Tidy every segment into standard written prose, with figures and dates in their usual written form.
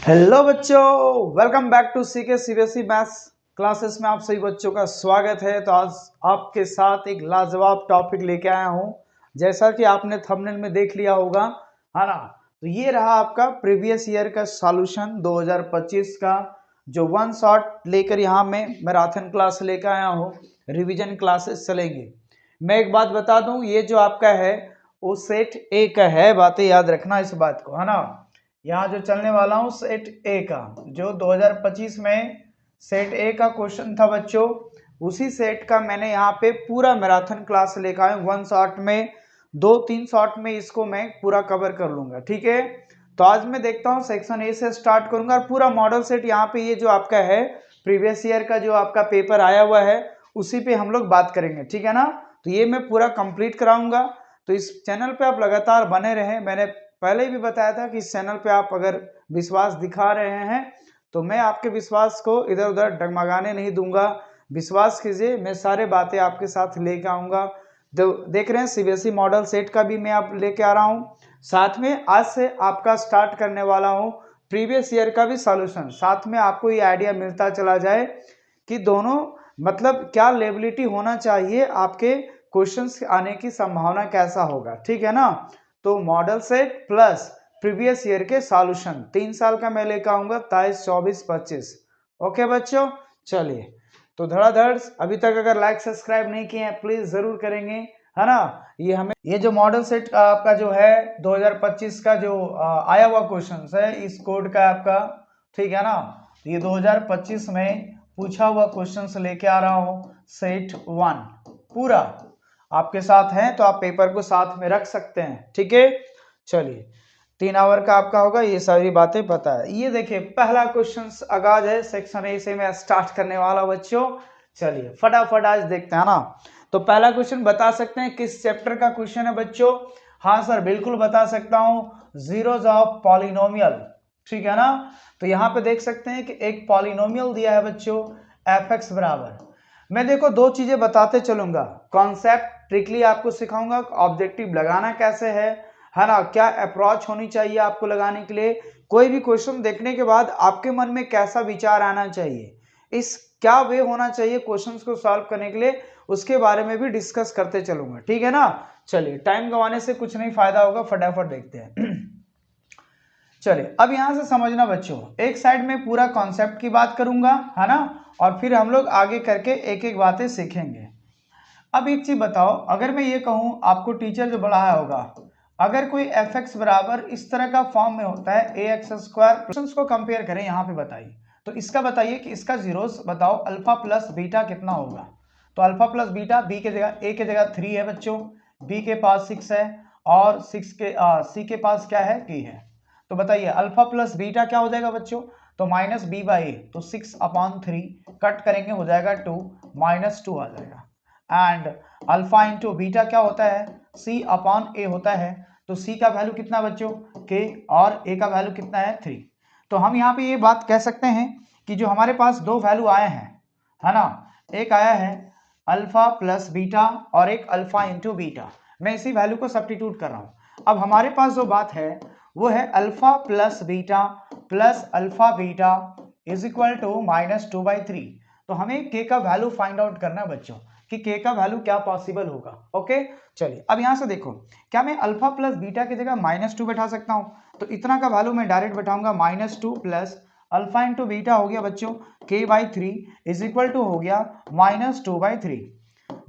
Hello बच्चों, welcome back to CK CBSE maths classes में आप सभी बच्चों का स्वागत है। तो आज आपके साथ एक लाजवाब टॉपिक लेके आया हूँ, जैसा कि आपने थंबनेल में देख लिया होगा, है ना। तो ये रहा आपका प्रीवियस ईयर का सॉल्यूशन 2025 का, जो वन शॉट लेकर यहाँ मैं मैराथन क्लास लेकर आया हूँ। रिवीजन क्लासेस चलेंगे। मैं एक बात बता दूँ, ये जो आपका है वो सेट ए का है, बातें याद रखना इस बात को, है ना। यहाँ जो चलने वाला हूँ सेट ए का, जो 2025 में सेट ए का क्वेश्चन था बच्चों, उसी सेट का मैंने यहाँ पे पूरा मैराथन क्लास लेकर आया हूँ। वन शॉट में 2-3 शॉट में इसको मैं पूरा कवर कर लूंगा, ठीक है। तो आज मैं देखता हूँ सेक्शन ए से स्टार्ट करूंगा और पूरा मॉडल सेट यहाँ पे ये जो आपका है प्रीवियस ईयर का जो आपका पेपर आया हुआ है उसी पे हम लोग बात करेंगे, ठीक है ना। तो ये मैं पूरा कंप्लीट कराऊंगा। तो इस चैनल पे आप लगातार बने रहें। मैंने पहले भी बताया था कि इस चैनल पे आप अगर विश्वास दिखा रहे हैं तो मैं आपके विश्वास को इधर उधर डगमगाने नहीं दूंगा। विश्वास कीजिए, मैं सारे बातें आपके साथ लेके आऊँगा। देख रहे हैं सीबीएसई मॉडल सेट का भी मैं आप लेके आ रहा हूँ। साथ में आज से आपका स्टार्ट करने वाला हूँ प्रीवियस ईयर का भी सॉल्यूशन। साथ में आपको ये आइडिया मिलता चला जाए कि दोनों मतलब क्या लेवलिटी होना चाहिए, आपके क्वेश्चंस आने की संभावना कैसा होगा, ठीक है ना। तो model set plus previous year के सॉल्यूशन 3 साल का मैं लेकर आऊंगा, 23, 24, 25। ओके बच्चों, चलिए। तो धड़ाधड़ अभी तक अगर लाइक सब्सक्राइब नहीं किए हैं प्लीज जरूर करेंगे, है ना। ये जो मॉडल सेट का आपका जो है 2025 का जो आया हुआ क्वेश्चन है इस कोड का आपका, ठीक है ना। ये 2025 में पूछा हुआ क्वेश्चन लेके आ रहा हूँ सेट 1 पूरा आपके साथ है, तो आप पेपर को साथ में रख सकते हैं, ठीक है। चलिए, 3 आवर का आपका होगा, ये सारी बातें पता है। ये देखिए पहला क्वेश्चन आगाज है सेक्शन ए से मैं स्टार्ट करने वाला बच्चों। चलिए फटाफट आज देखते हैं ना। तो पहला क्वेश्चन बता सकते हैं किस चैप्टर का क्वेश्चन है बच्चों? हाँ सर बिल्कुल बता सकता हूँ, जीरोज ऑफ पॉलिनोमियल, ठीक है ना। तो यहाँ पे देख सकते हैं कि एक पॉलिनोमियल दिया है बच्चों एफ एक्स बराबर, मैं देखो दो चीजें बताते चलूंगा। कॉन्सेप्ट ट्रिकली आपको सिखाऊंगा, ऑब्जेक्टिव लगाना कैसे है ना, क्या अप्रोच होनी चाहिए आपको लगाने के लिए, कोई भी क्वेश्चन देखने के बाद आपके मन में कैसा विचार आना चाहिए, इस क्या वे होना चाहिए क्वेश्चंस को सॉल्व करने के लिए, उसके बारे में भी डिस्कस करते चलूंगा, ठीक है ना। चलिए टाइम गंवाने से कुछ नहीं फायदा होगा, फटाफट देखते हैं। चलिए अब यहां से समझना बच्चों, एक साइड में पूरा कॉन्सेप्ट की बात करूंगा, है ना, और फिर हम लोग आगे करके एक एक बातें सीखेंगे। अब एक चीज बताओ, अगर मैं ये कहूं आपको टीचर जो पढ़ाया होगा, अगर कोई एफ एक्स बराबर इस तरह का फॉर्म में होता है ए एक्स स्क्वायर, क्वेश्चंस को कंपेयर करें यहाँ पे बताइए। तो इसका बताइए कि इसका जीरोस बताओ, अल्फा प्लस बीटा कितना होगा। तो अल्फा प्लस बीटा बी के जगह ए के जगह 3 है बच्चों, बी के पास 6 है और सी के पास क्या है, के है। तो बताइए अल्फा प्लस बीटा क्या हो जाएगा बच्चों? तो माइनस बी बाई ए, तो 6/3 कट करेंगे हो जाएगा 2, -2 आ जाएगा। एंड अल्फा इंटू बीटा क्या होता है, C/A होता है। तो C का वैल्यू कितना बच्चों, K, और A का वैल्यू कितना है 3। तो हम यहाँ पे ये बात कह सकते हैं कि जो हमारे पास दो वैल्यू आए हैं, है ना, एक आया है अल्फा प्लस बीटा और एक अल्फा इंटू बीटा, मैं इसी वैल्यू को सब्स्टिट्यूट कर रहा हूँ। अब हमारे पास जो बात है वो है alpha plus beta plus alpha beta is equal to -2/3। तो हमें K का वैल्यू फाइंड आउट करना है बच्चों कि K का वैल्यू क्या पॉसिबल होगा। ओके चलिए, अब यहां से देखो, क्या मैं अल्फा प्लस बीटा की जगह -2 बैठा सकता हूं? तो इतना का वैल्यू मैं डायरेक्ट बैठाऊंगा, -2 प्लस अल्फा इंटू बीटा हो गया बच्चों K/3 इज इक्वल टू हो गया -2/3।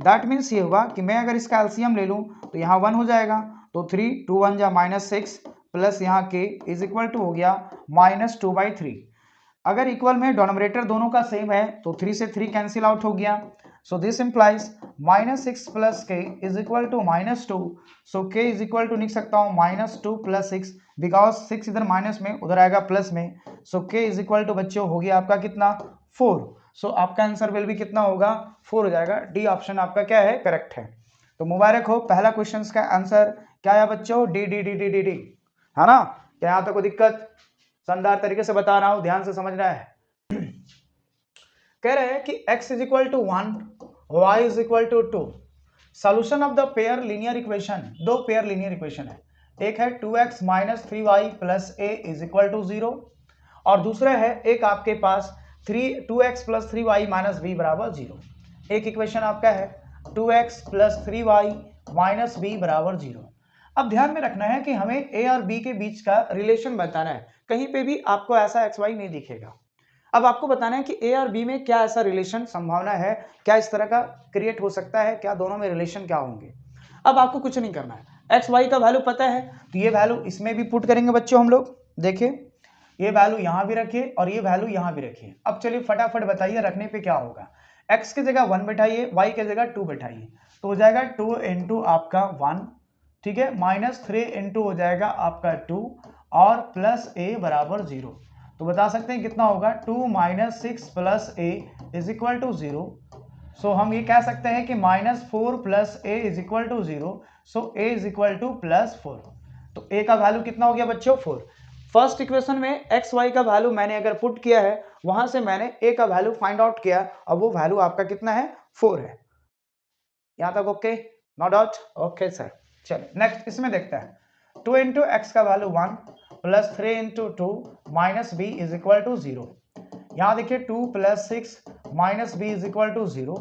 दैट मीन्स ये होगा कि मैं अगर इसका एलसीएम ले लूं तो यहाँ 1 हो जाएगा, तो 3 2 1 जा -6 प्लस यहाँ K इज इक्वल टू हो गया -2/3। अगर इक्वल में डोनोमिनेटर दोनों का सेम है तो 3 से 3 कैंसिल आउट हो गया। So this implies -6 plus K is equal to -2। So K is equal to लिख सकता हूँ -2 प्लस 6, बिकॉज 6 इधर माइनस में उधर आएगा प्लस में। सो K इज इक्वल टू बच्चों हो गया आपका कितना, 4। सो आपका आंसर विल भी कितना होगा, 4 हो जाएगा। डी ऑप्शन आपका क्या है, करेक्ट है। तो मुबारक हो, पहला क्वेश्चन का आंसर क्या है बच्चों, D D D D D D, है ना। क्या यहाँ तक कोई दिक्कत? शानदार तरीके से बता रहा हूं, ध्यान से समझना है। कह रहे हैं कि x is equal to 1, y is equal to 2। Solution of the pair linear equation, दो पेयर लीनियर इक्वेशन है, एक है 2x - 3y plus a is equal to 0 और दूसरा है एक आपके पास 2x plus 3y minus B बराबर 0। एक इक्वेशन आपका है 2x plus 3y minus B बराबर 0। अब ध्यान में रखना है कि हमें a और b के बीच का रिलेशन बताना है। कहीं पे भी आपको ऐसा xy नहीं दिखेगा। अब आपको बताना है कि a और b में क्या ऐसा रिलेशन संभावना है, क्या इस तरह का क्रिएट हो सकता है, क्या दोनों में रिलेशन क्या होंगे। अब आपको कुछ नहीं करना है, एक्स वाई का वैल्यू पता है तो ये वैल्यू इसमें भी पुट करेंगे बच्चों हम लोग। देखिए ये वैल्यू यहाँ भी रखिए और ये वैल्यू यहाँ भी रखिए। अब चलिए फटाफट बताइए रखने पे क्या होगा। x की जगह 1 बैठाइए, y की जगह 2 बैठाइए, तो हो जाएगा 2 इंटू आपका 1, ठीक है, माइनस 3 इंटू हो जाएगा आपका 2 और प्लस a बराबर 0। तो बता सकते हैं कितना होगा 2 minus 6 plus a is equal to 0। So हम ये कह सकते हैं कि -4 plus a is equal to 0। So a is equal to +4। तो a का वैल्यू कितना हो गया बच्चों 4। फर्स्ट इक्वेशन में एक्स वाई का वैल्यू मैंने अगर पुट किया है, वहां से मैंने a का वैल्यू फाइंड आउट किया और वो वैल्यू आपका कितना है 4 है। यहां तक okay, no doubt, okay sir. चलिए नेक्स्ट इसमें देखते हैं 2 इंटू एक्स का value 1 plus 3 into 2 minus B is equal to 0। यहाँ देखिए 2 plus 6 minus B is equal to 0,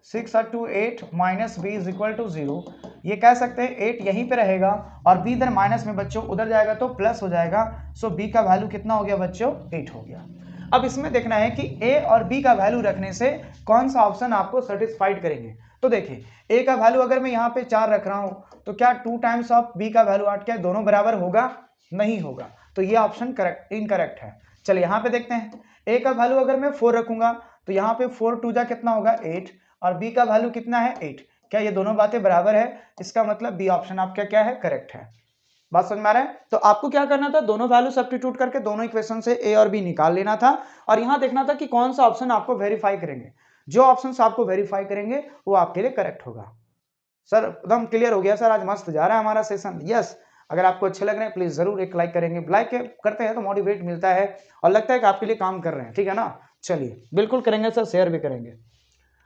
6 और 2 8 minus B is equal to 0। ये कह सकते हैं 8 यहीं पे रहेगा और b इधर माइनस में बच्चों उधर जाएगा तो प्लस हो जाएगा। सो b का वैल्यू कितना हो गया बच्चों 8 हो गया। अब इसमें देखना है कि a और b का वैल्यू रखने से कौन सा ऑप्शन आपको सेटिस्फाइड करेंगे। तो देखिए a का वैल्यू अगर मैं यहाँ पे 4 रख रहा हूँ तो क्या 2 टाइम्स ऑफ b का वैल्यू 8 क्या दोनों बराबर होगा? नहीं होगा, तो ये ऑप्शन करेक्ट इनकरेक्ट है। चलिए यहाँ पे देखते हैं a का वैल्यू अगर मैं 4 रखूंगा तो यहाँ पे 4 2 जा कितना होगा 8 और b का वैल्यू कितना है 8। क्या ये दोनों बातें बराबर है? इसका मतलब बी ऑप्शन आपका क्या है करेक्ट है। बात समझ में आ रहा है? तो आपको क्या करना था, दोनों वैल्यू सब्स्टिट्यूट करके दोनों इक्वेशन से a और b निकाल लेना था और यहाँ देखना था कि कौन सा ऑप्शन आपको वेरीफाई करेंगे। जो ऑप्शन आपको वेरीफाई करेंगे वो आपके लिए करेक्ट होगा। सर एकदम क्लियर हो गया सर, आज मस्त जा रहा है हमारा सेशन। यस, अगर आपको अच्छे लग रहे हैं प्लीज जरूर एक लाइक करेंगे। लाइक करते हैं तो मोटिवेट मिलता है और लगता है कि आपके लिए काम कर रहे हैं, ठीक है ना। चलिए बिल्कुल करेंगे सर, शेयर भी करेंगे।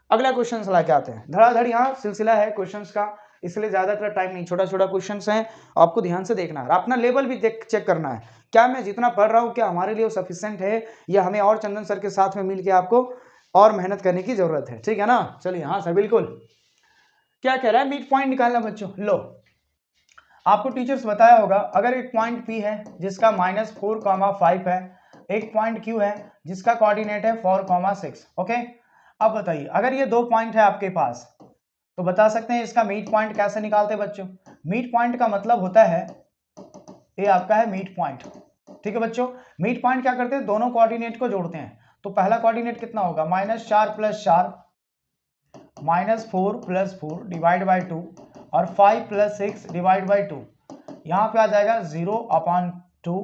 अगला क्वेश्चन लाके आते हैं, धड़ाधड़ यहाँ सिलसिला है क्वेश्चंस का, इसलिए ज्यादातर टाइम नहीं, छोटा छोटा क्वेश्चंस हैं, आपको ध्यान से देखना है, अपना लेवल भी चेक करना है। क्या मैं जितना पढ़ रहा हूँ क्या हमारे लिए सफिशिएंट है या हमें और चंदन सर के साथ में मिलकर आपको और मेहनत करने की जरूरत है, ठीक है ना। चलिए हाँ सर बिल्कुल। क्या कह रहा है, मिड पॉइंट निकालना बच्चों। लो आपको टीचर्स बताया होगा, अगर एक पॉइंट P है जिसका -4,5 है, एक पॉइंट Q है जिसका कोऑर्डिनेट है 4,6। ओके, अब बताइए अगर ये दो पॉइंट है आपके पास तो बता सकते हैं इसका मीट पॉइंट कैसे निकालते हैं बच्चों। मीट पॉइंट का मतलब होता है ये आपका है मीट पॉइंट, ठीक है बच्चों। मीट पॉइंट क्या करते हैं, दोनों कोऑर्डिनेट को जोड़ते हैं। तो पहला कोऑर्डिनेट कितना होगा -4 + 4 -4 + 4 डिवाइड बाई 2 और 5 + 6 डिवाइड बाई 2। यहाँ पे आ जाएगा 0/2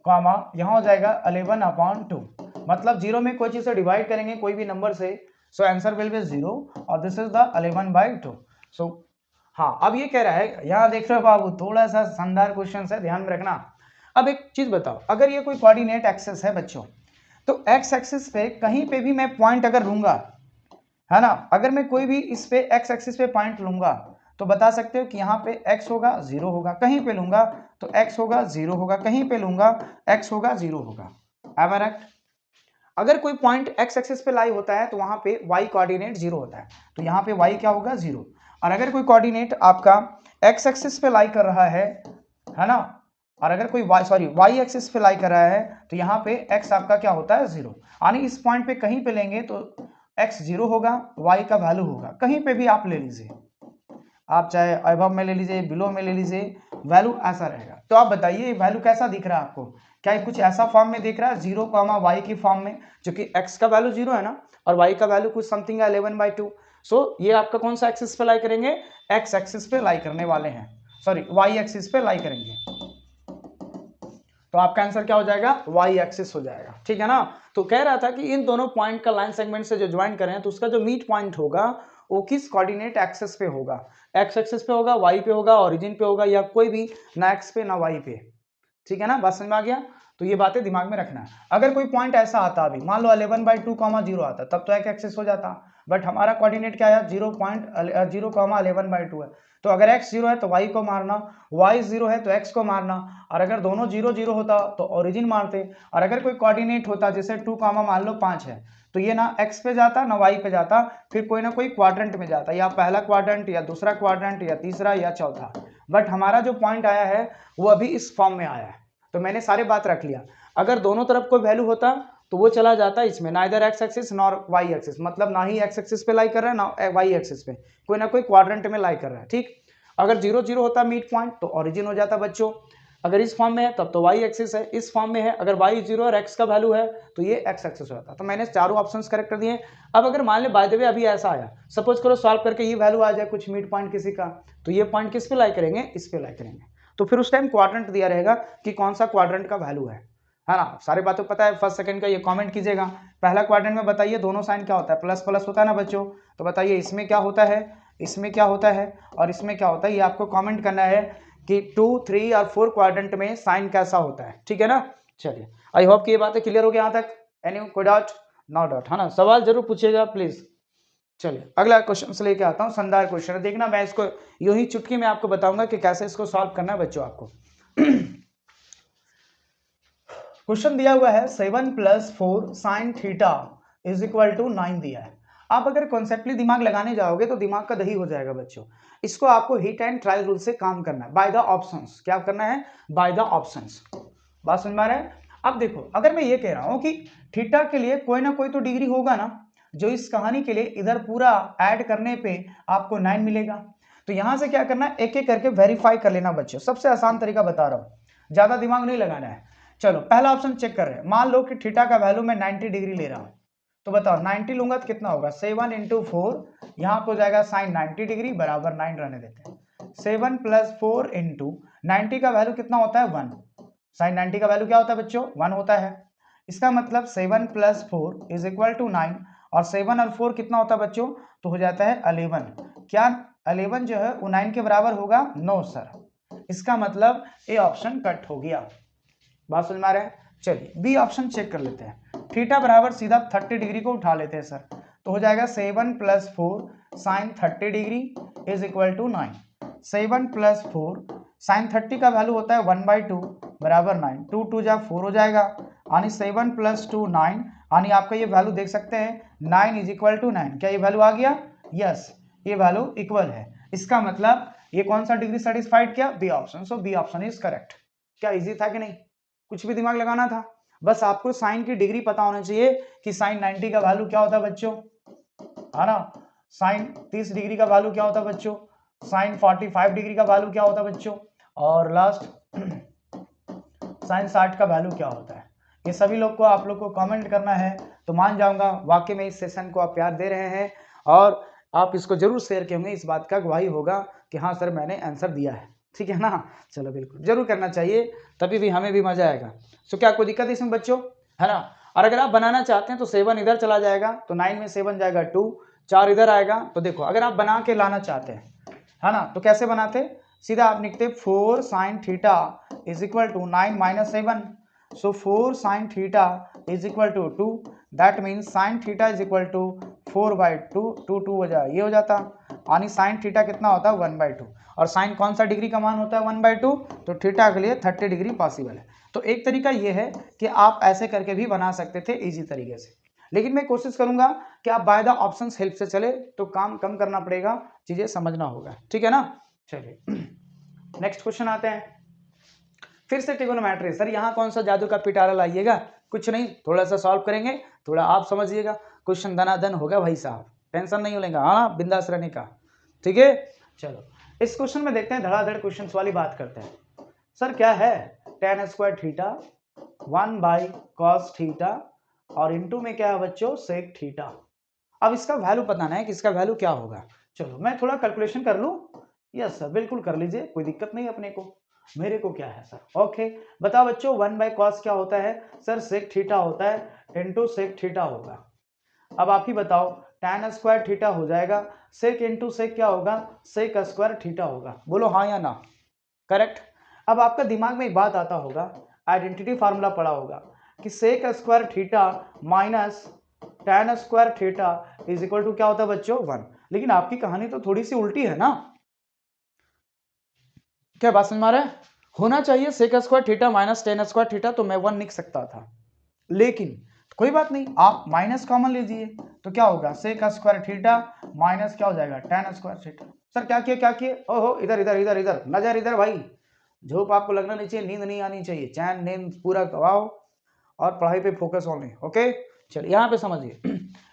कॉमा यहाँ हो जाएगा 11/2। मतलब 0 में कोई चीज से डिवाइड करेंगे कोई भी नंबर से, सो आंसर विल बी 0 और दिस इज द 11/2। सो हाँ, अब ये कह रहा है, यहाँ देख रहे हो बाबू, थोड़ा सा शानदार क्वेश्चन है, ध्यान में रखना। अब एक चीज बताओ, अगर ये कोई कोऑर्डिनेट एक्सिस है बच्चों, तो एक्स एक्सिस पे कहीं पे भी मैं पॉइंट अगर लूंगा, है ना, अगर मैं कोई भी इस पे एक्स एक्सिस पे पॉइंट लूंगा तो बता सकते हो कि यहाँ पे x होगा 0 होगा, कहीं पे लूंगा तो x होगा 0 होगा, कहीं पे लूंगा x होगा 0 होगा। एम आई राइट? अगर कोई पॉइंट x एक्सिस पे लाई होता है तो वहां पे y कोऑर्डिनेट 0 होता है, तो यहाँ पे y क्या होगा 0। और अगर कोई कोऑर्डिनेट आपका x एक्सिस पे लाई कर रहा है ना, और अगर कोई y एक्सिस पे लाई कर रहा है तो यहाँ पे x आपका क्या होता है 0। यानी इस पॉइंट पे कहीं पे लेंगे तो x 0 होगा, y का वैल्यू होगा, कहीं पे भी आप ले लीजिए, आप चाहे अबव में ले लीजिए, बिलो में ले लीजिए, वैल्यू ऐसा रहेगा। तो आप बताइए वैल्यू कैसा दिख रहा है आपको, क्या ये कुछ ऐसा फॉर्म में दिख रहा है 0, y की फॉर्म में, जो कि x का वैल्यू 0 है ना और y का वैल्यू कुछ समथिंग है 11/2। सो ये आपका कौन सा एक्सिस पे लाई करेंगे, x एक्सिस पे लाई करने वाले हैं, सॉरी y एक्सिस पे लाई करेंगे। तो आपका आंसर क्या हो जाएगा, y एक्सिस हो जाएगा, ठीक है ना। तो कह रहा था कि इन दोनों पॉइंट का लाइन सेगमेंट से जो ज्वाइन करें तो उसका जो मीट पॉइंट होगा वो किस कोऑर्डिनेट एक्सिस पे होगा, x एक्सिस पे होगा, y पे होगा, ओरिजिन पे होगा, या कोई भी ना x पे ना y पे, ठीक है ना। बात समझ में आ गया? तो ये बातें दिमाग में रखना है। अगर कोई पॉइंट ऐसा आता, अभी मान लो 11/2, 0 आता, तब तो x एक्सिस हो जाता, बट हमारा कोऑर्डिनेट क्या है 0.0,11/2 है। तो अगर x 0 है तो y को मारना, y 0 है तो x को मारना, और अगर दोनों 0 0 होता तो ओरिजिन मारते, और अगर कोई कोऑर्डिनेट होता जैसे 2, मान लो 5 है तो ये ना x पे जाता ना y पे जाता, फिर कोई ना कोई क्वाड्रेंट में जाता, या पहला क्वाड्रेंट या दूसरा क्वाड्रेंट या तीसरा या चौथा। बट हमारा जो पॉइंट आया है वो अभी इस फॉर्म में आया है। तो मैंने सारे बात रख लिया। अगर दोनों तरफ कोई वैल्यू होता तो वो चला जाता इसमें, neither x axis nor y axis, मतलब ना ही एक्स एक्सिस पे लाई कर रहा है ना वाई एक्सिस पे, कोई ना कोई क्वाड्रेंट में लाई कर रहा है। ठीक, अगर 0 0 होता मिड पॉइंट तो ओरिजिन हो जाता बच्चों। अगर इस फॉर्म में है तब तो वाई एक्सिस है, इस फॉर्म में है अगर वाई 0 और एक्स का वैल्यू है तो ये एक्स एक्सिस होता। तो मैंने चारों ऑप्शंस करेक्ट कर दिए। अब अगर मान ले बाय द वे अभी ऐसा आया, सपोज करो सॉल्व करके ये वैल्यू आ जाए कुछ मिड पॉइंट किसी का, तो ये पॉइंट किस पे लाई करेंगे, इस पे लाई करेंगे। तो फिर उस टाइम क्वाड्रेंट दिया रहेगा कि कौन सा क्वाड्रेंट का वैल्यू है ना। सारे बातों पता है, फर्स्ट सेकंड का ये कमेंट कीजिएगा। पहला क्वाड्रेंट में बताइए दोनों साइन क्या होता है, प्लस प्लस होता है ना बच्चों, तो बताइए इसमें क्या होता है, इसमें क्या होता है और इसमें क्या होता है। ये आपको कमेंट करना है कि 2, 3 और 4 क्वाड्रेंट में साइन कैसा होता है, ठीक है ना। चलिए, आई होप कि ये बातें क्लियर हो गई यहाँ तक। एनी कोई डाउट? नो डाउट, है ना। सवाल जरूर पूछिएगा प्लीज। चलिए अगला क्वेश्चन से लेके आता हूँ, शानदार क्वेश्चन है। देखना मैं इसको यूं ही चुटकी में आपको बताऊंगा कि कैसे इसको सॉल्व करना है बच्चों आपको। क्वेश्चन दिया हुआ है 7 + 4 sin थीटा = 9 दिया है। आप अगर कॉन्सेप्टली दिमाग लगाने जाओगे तो दिमाग का दही हो जाएगा बच्चों। इसको आपको हिट एंड ट्रायल रूल से काम करना है, बाय द ऑप्शंस। क्या करना है, बाय द ऑप्शंस। बात समझ में आ रहा है। अब देखो, अगर मैं ये कह रहा हूं कि थीटा के लिए कोई ना कोई तो डिग्री होगा ना, जो इस कहानी के लिए इधर पूरा ऐड करने पे आपको 9 मिलेगा। तो यहां से क्या करना है, एक एक करके वेरीफाई कर लेना बच्चों। सबसे आसान तरीका बता रहा हूं, ज्यादा दिमाग नहीं लगाना है। चलो पहला ऑप्शन चेक कर रहे हैं। मान लो कि थीटा का वैल्यू मैं 90 डिग्री ले रहा हूं, तो बताओ 90 लूंगा तो कितना होगा, 7 × 4, यहाँ पे हो जाएगा साइन 90 डिग्री बराबर 9 रहने देते हैं। 7 + 4 × 90 का वैल्यू कितना होता है 1। साइन 90 का वैल्यू क्या होता है बच्चों, 1 होता है। इसका मतलब 7 + 4 = 9, और 7 और 4 कितना होता है बच्चों, तो हो जाता है 11। क्या 11 जो है वो 9 के बराबर होगा, नो सर। इसका मतलब ए ऑप्शन कट हो गया। बात समझ में आ रहा है। चलिए बी ऑप्शन चेक कर लेते हैं। थीटा बराबर सीधा 30 डिग्री को उठा लेते हैं सर, तो हो जाएगा 7 + 4 sin 30 डिग्री = 9। 7 + 4 sin 30 का वैल्यू होता है 1/2 बराबर 9। 2 2 जा 4 हो जाएगा, यानी 7 + 2 9, यानी आपका ये वैल्यू देख सकते हैं 9 = 9। क्या ये वैल्यू आ गया, यस ये वैल्यू इक्वल है। इसका मतलब ये कौन सा डिग्री सेटिस्फाइड किया, B option. So B option is correct. क्या इजी था कि नहीं, कुछ भी दिमाग लगाना था, बस आपको साइन की डिग्री पता होना चाहिए कि साइन 90 का वैल्यू क्या होता है बच्चों, है ना। साइन 30 डिग्री का वैल्यू क्या होता है बच्चों, साइन 45 डिग्री का वैल्यू क्या होता है बच्चों, और लास्ट साइन 60 का वैल्यू क्या होता है। ये सभी लोग को आप लोग को कमेंट करना है, तो मान जाऊंगा वाकई में इस सेशन को आप प्यार दे रहे हैं, और आप इसको जरूर शेयर करेंगे। इस बात का गवाही होगा कि हाँ सर मैंने आंसर दिया है, ठीक है ना। चलो बिल्कुल जरूर करना चाहिए, तभी भी हमें भी मजा आएगा। सो क्या कोई दिक्कत है इसमें बच्चों, है ना। और अगर आप बनाना चाहते हैं तो 7 इधर चला जाएगा, तो 9 में 7 जाएगा 2, 4 इधर आएगा। तो देखो अगर आप बना के लाना चाहते हैं, है ना, तो कैसे बनाते, सीधा आप लिखते 4 sin theta = 9 - 7। So 4 sin theta = 2, that means sin theta = 4/2, 2 2 हो जाए, ये हो जाता, यानी sin थीटा कितना होता है 1/2। और साइन कौन सा डिग्री का मान होता है 1/2, तो थीटा के लिए 30 डिग्री पॉसिबल है। तो एक तरीका ये है कि आप ऐसे करके भी बना सकते थे इजी तरीके से, लेकिन मैं कोशिश करूंगा कि आप बाय द ऑप्शंस हेल्प से चले, तो काम कम करना पड़ेगा, चीजें समझना होगा, ठीक है ना। चलिए नेक्स्ट क्वेश्चन आते हैं। फिर से ट्रिगोनोमेट्री। सर यहाँ कौन सा जादू का पिटारा लाइएगा, कुछ नहीं, थोड़ा सा सॉल्व करेंगे, थोड़ा आप समझिएगा, क्वेश्चन दनादन होगा भाई साहब, टेंशन नहीं लेगा, हाँ बिंदास रहने का, ठीक है। चलो इस क्वेश्चन में देखते हैं, धड़ाधड़ क्वेश्चन वाली बात करते हैं। सर क्या है, tan² थीटा 1/cos थीटा, और इनटू में क्या है बच्चों, sec थीटा। अब इसका वैल्यू बताना है कि इसका वैल्यू क्या होगा। चलो मैं थोड़ा कैलकुलेशन कर लूं, यस सर बिल्कुल कर लीजिए, कोई दिक्कत नहीं अपने को, मेरे को क्या है सर। ओके बताओ बच्चों, 1/cos क्या होता है सर, sec थीटा होता है, इनटू sec थीटा होगा। अब आप ही बताओ, tan² थीटा हो जाएगा, sec इंटू sec क्या होगा, sec² थीटा होगा। बोलो हाँ या ना, करेक्ट। अब आपका दिमाग में एक बात आता होगा, आइडेंटिटी फार्मूला पढ़ा होगा कि sec² theta minus tan square theta is equal to क्या होता है बच्चों 1। लेकिन आपकी कहानी तो थोड़ी सी उल्टी है ना, क्या बात समझ में आ रहा है? होना चाहिए sec square theta minus tan square theta, तो मैं 1 लिख सकता था, लेकिन कोई बात नहीं, आप माइनस कॉमन लीजिए तो क्या होगा सेक स्क्वायर थीटा माइनस क्या हो जाएगा tan स्क्वायर थीटा। सर क्या किए क्या किए, ओहो इधर इधर इधर इधर नजर इधर भाई, झोप आपको लगना नहीं चाहिए, नींद नहीं आनी चाहिए, चैन नींद पूरा गवाओ और पढ़ाई पे फोकस ओनली। ओके चलिए यहाँ पे समझिए,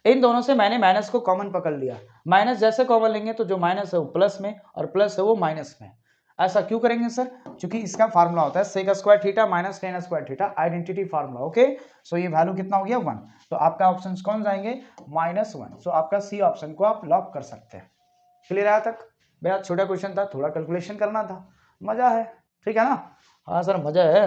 इन दोनों से मैंने माइनस को कॉमन पकड़ लिया, माइनस जैसे कॉमन लेंगे तो जो माइनस है वो प्लस में और प्लस है वो माइनस में। ऐसा क्यों करेंगे सर? क्योंकि इसका फार्मूला होता है sec square theta minus tan square theta, identity formula. Okay so ये वैल्यू कितना हो गया 1, तो आपका ऑप्शन कौन जाएंगे -1, सो आपका सी ऑप्शन को आप लॉक कर सकते हैं। क्लियर आया तक? बेहद छोटा क्वेश्चन था, थोड़ा कैलकुलेशन करना था, मजा है, ठीक है ना? हाँ सर मजा है।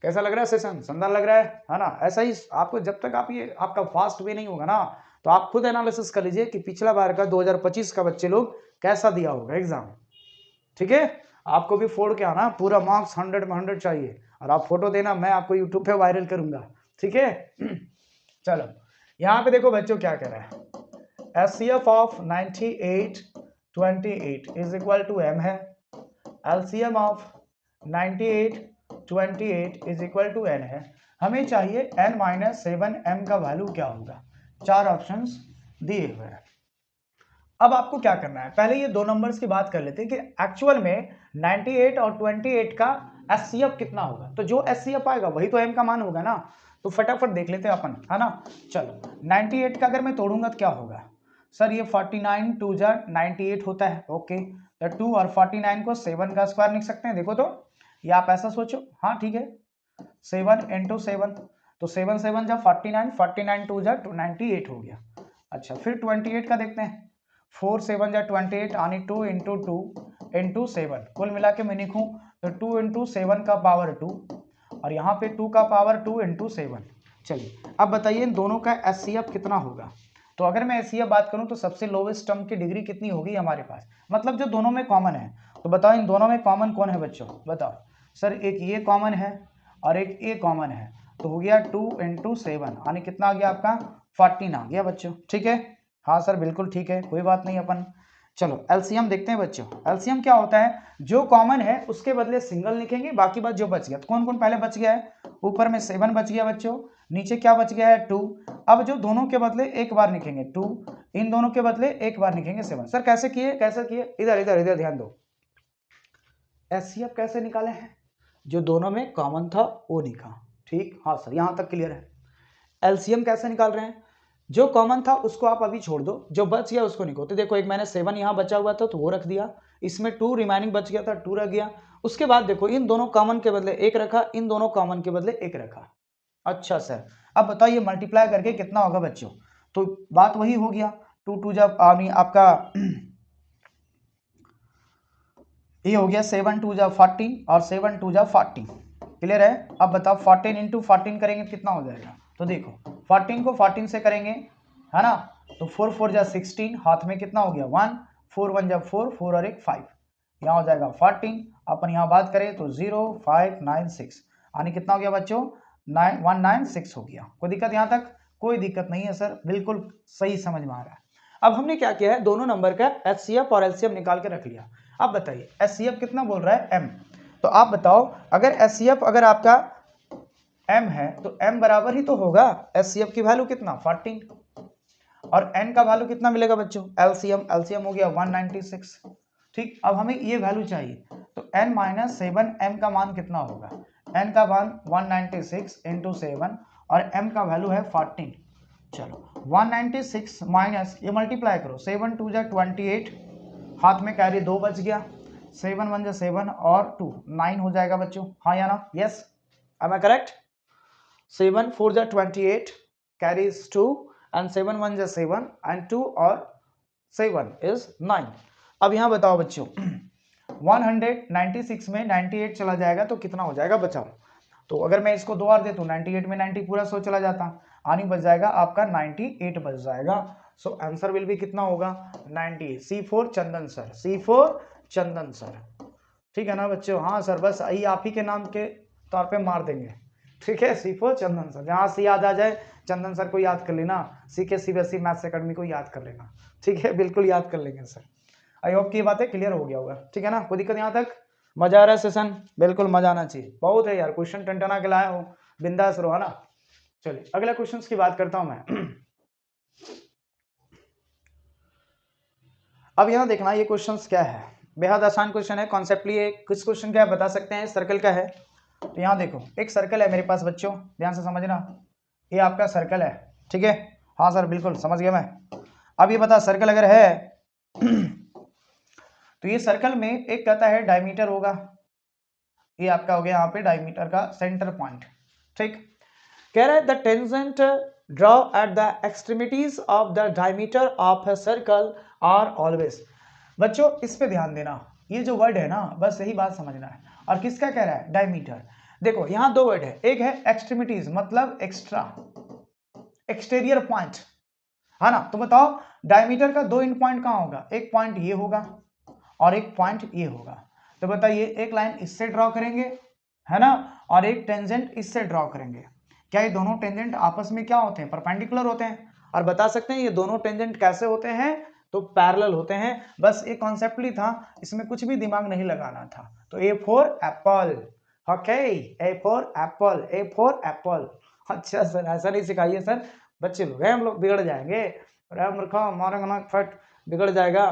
कैसा लग रहा है सेशन? शानदार लग रहा है ना? ऐसा ही आपको जब तक आप ये आपका फास्ट वे नहीं होगा ना, तो आप खुद एनालिसिस कर लीजिए कि पिछला बार का 2025 का बच्चे लोग कैसा दिया होगा एग्जाम। ठीक है, आपको भी फोड़ के आना, पूरा मार्क्स 100 में 100 चाहिए, और आप फोटो देना, मैं आपको यूट्यूब पे वायरल करूंगा। ठीक है चलो यहाँ पे देखो बच्चों क्या कह रहा है, HCF of 98 28 is equal to m है, LCM of 98 28 is equal to n है। हमें चाहिए n माइनस 7m का वैल्यू क्या होगा, 4 ऑप्शंस दिए हुए हैं। अब आपको क्या करना है, पहले ये दो नंबर्स की बात कर लेते हैं कि एक्चुअल में 98 और 28 का एचसीएफ कितना होगा। तो जो एचसीएफ आएगा वही तो m का मान होगा ना, तो फटाफट देख लेते हैं अपन, है ना। चलो 98 का अगर मैं तोड़ूंगा तो क्या होगा सर, ये 49 2 जा 98 होता है। ओके तो 2 और 49 को 7 का स्क्वायर लिख सकते हैं। देखो तो ये आप ऐसा सोचो, हाँ ठीक है 7 इंटू 7, तो 7 7 जा 49, 49 2 जा 98 हो गया। अच्छा फिर 28 का देखते हैं, 4 7 जा 28 यानी 2 इंटू 2 इंटू 7, कुल मिला के मैं लिखूं तो 2 इंटू 7 का पावर 2 और यहाँ पे 2 का पावर 2 इंटू 7। चलिए अब बताइए इन दोनों का एचसीएफ कितना होगा। तो अगर मैं एचसीएफ बात करूं तो सबसे लोवेस्ट टर्म की डिग्री कितनी होगी हमारे पास, मतलब जो दोनों में कॉमन है। तो बताओ इन दोनों में कॉमन कौन है बच्चों, बताओ सर। एक ये कॉमन है और एक ये कॉमन है, तो हो गया 2 इंटू 7 यानी कितना आ गया आपका 14 आ गया बच्चों। ठीक है, हाँ सर बिल्कुल ठीक है, कोई बात नहीं अपन। चलो एलसीएम देखते हैं बच्चों। एलसीएम क्या होता है, जो कॉमन है उसके बदले सिंगल लिखेंगे, बाकी बात जो बच गया। तो कौन कौन पहले बच गया है, ऊपर में 7 बच गया बच्चों, नीचे क्या बच गया है 2। अब जो दोनों के बदले एक बार लिखेंगे 2, इन दोनों के बदले एक बार लिखेंगे 7। सर कैसे किए कैसे किए, इधर इधर इधर ध्यान दो। एचसीएफ कैसे निकाले हैं, जो दोनों में कॉमन था वो लिखा। ठीक, हाँ सर यहाँ तक क्लियर है। एलसीएम कैसे निकाल रहे हैं, जो कॉमन था उसको आप अभी छोड़ दो, जो बच गया उसको निकालो। तो देखो एक मैंने 7 यहाँ बचा हुआ था तो वो रख दिया, इसमें 2 रिमाइनिंग बच गया था 2 रख गया। उसके बाद देखो इन दोनों कॉमन के बदले एक रखा, इन दोनों कॉमन के बदले एक रखा। अच्छा सर अब बताइए मल्टीप्लाई करके कितना होगा बच्चों। तो बात वही हो गया, 2 2 जब आपका ये हो गया 7 2 जा 14 और 7 2 जा 14। क्लियर है? अब बताओ 14 इंटू 14 करेंगे कितना हो जाएगा। तो देखो 14 को 14 से करेंगे, है ना, तो 4 4 जा 16, हाथ में कितना हो गया 1, 4 1 जा 4, 4 और 1 5, यहाँ हो जाएगा 14। अपन यहाँ बात करें तो 0 5 9 6 यानी कितना हो गया बच्चों 196 हो गया। कोई दिक्कत यहाँ तक? कोई दिक्कत नहीं है सर, बिल्कुल सही समझ में आ रहा है। अब हमने क्या किया है, दोनों नंबर का एचसीएफ और एलसीएम निकाल के रख लिया। अब बताइए एचसीएफ कितना बोल रहा है m, तो आप बताओ अगर एचसीएफ अगर आपका m है तो m बराबर ही तो होगा एचसीएफ की वैल्यू कितना 14 और n का वैल्यू कितना मिलेगा बच्चों एलसीएम, एलसीएम हो गया 196। ठीक, अब हमें ये वैल्यू चाहिए, तो n माइनस 7m का मान कितना होगा, n का मान 196 इंटू 7 और m का वैल्यू है 14। चलो 196 माइनस ये मल्टीप्लाई करो, 7 2 जा 28, हाथ में कैरी 2 बच गया, 7 1 जा 7 और 2 9 हो जाएगा बच्चों, हाँ या ना, यस एम आई करेक्ट। 7 4 जा 28 carries 2 and 7 1 जा 7 and 2 और 7 is 9। अब यहाँ बताओ बच्चों 196 में 98 चला जाएगा तो कितना हो जाएगा बताओ। तो अगर मैं इसको 2 बार दे तो 98 में 90 पूरा 100 चला जाता, आनी बच जाएगा आपका 98 बच जाएगा। सो आंसर विल भी कितना होगा 98। C4 Chandan sir, C4 Chandan sir, ठीक है ना बच्चों। हाँ सर बस यही आप ही के नाम के तौर पे मार देंगे, ठीक है, C4 चंदन सर, जहाँ से याद आ जाए चंदन सर को याद कर लेना, सीके सीबीएसई मैथ्स एकेडमी को याद कर लेना। ठीक है, बिल्कुल याद कर लेंगे सर। आई होप की बातें क्लियर हो गया होगा। ठीक है ना, कोई दिक्कत यहाँ तक? मजा आ रहा है सेशन? बिल्कुल मजा आना चाहिए, बहुत है यार, क्वेश्चन टनटना के लाए हो, बिंदास रहो, है ना। चलिए अगला क्वेश्चन की बात करता हूं मैं। अब यहाँ देखना ये क्वेश्चंस क्या है, बेहद आसान क्वेश्चन है, कॉन्सेप्टली कुछ क्वेश्चन क्या बता सकते हैं, सर्कल का है। तो यहाँ देखो एक सर्कल है मेरे पास बच्चों, ध्यान से समझना, ये आपका सर्कल है। ठीक है, हाँ सर बिल्कुल समझ गया मैं। अब ये बता सर्कल अगर है तो ये सर्कल में एक कहता है डायमीटर होगा, ये आपका हो गया यहाँ पे डायमीटर का सेंटर पॉइंट। ठीक, कह रहा है the tangent draw at the extremities of the diameter of a circle are always. बच्चों इस पे ध्यान देना, ये जो वर्ड है ना बस यही बात समझना है। और किसका कह रहा है? डायमीटर। देखो यहाँ दो वर्ड है, एक है एक्सट्रीमिटीज मतलब एक्स्ट्रा एक्सटीरियर पॉइंट, है ना। तो बताओ डायमीटर का दो इन पॉइंट कहाँ होगा, एक पॉइंट ये होगा और एक पॉइंट ये होगा। तो बताइए एक लाइन इससे ड्रॉ करेंगे, है ना, और एक टेंजेंट इससे ड्रॉ करेंगे। क्या ये दोनों टेंजेंट आपस में क्या होते हैं? परपेंडिकुलर होते हैं। और बता सकते हैं ये दोनों टेंजेंट कैसे होते हैं? तो पैरेलल होते हैं। बस एक कॉन्सेप्टली था, इसमें कुछ भी दिमाग नहीं लगाना था। तो A for Apple, okay, A for Apple, A for Apple. अच्छा सर ऐसा नहीं सिखाइए सर, बच्चे लोग हैं हम लोग, बिगड़ जाएंगे, मारेंगे फट, बिगड़ जाएगा।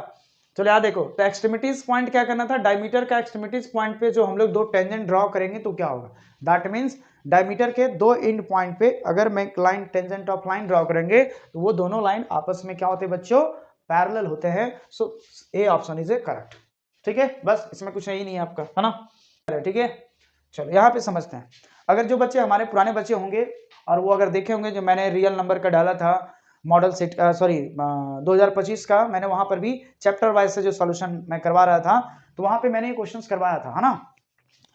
चलो याद देखो, तो एक्सट्रीमिटीज पॉइंट क्या करना था, डायमीटर का एक्सट्रीमिटीज पॉइंट पे जो हम लोग दो टेंजेंट ड्रॉ करेंगे तो क्या होगा, दैट मीन्स डायमीटर के दो एंड पॉइंट पे अगर मैं line tangent of line draw करेंगे तो वो दोनों लाइन आपस में क्या होते हैं बच्चों? पैरेलल होते हैं। So A option is A correct. ठीक है, बस इसमें कुछ नहीं है आपका, है ना। ठीक है, चलो यहाँ पे समझते हैं। अगर जो बच्चे हमारे पुराने बच्चे होंगे और वो अगर देखे होंगे जो मैंने रियल नंबर का डाला था मॉडल सेट, सॉरी 2025 का, मैंने वहां पर भी चैप्टर वाइज से जो सॉल्यूशन मैं करवा रहा था, तो वहां पे मैंने ये क्वेश्चंस करवाया था, है ना,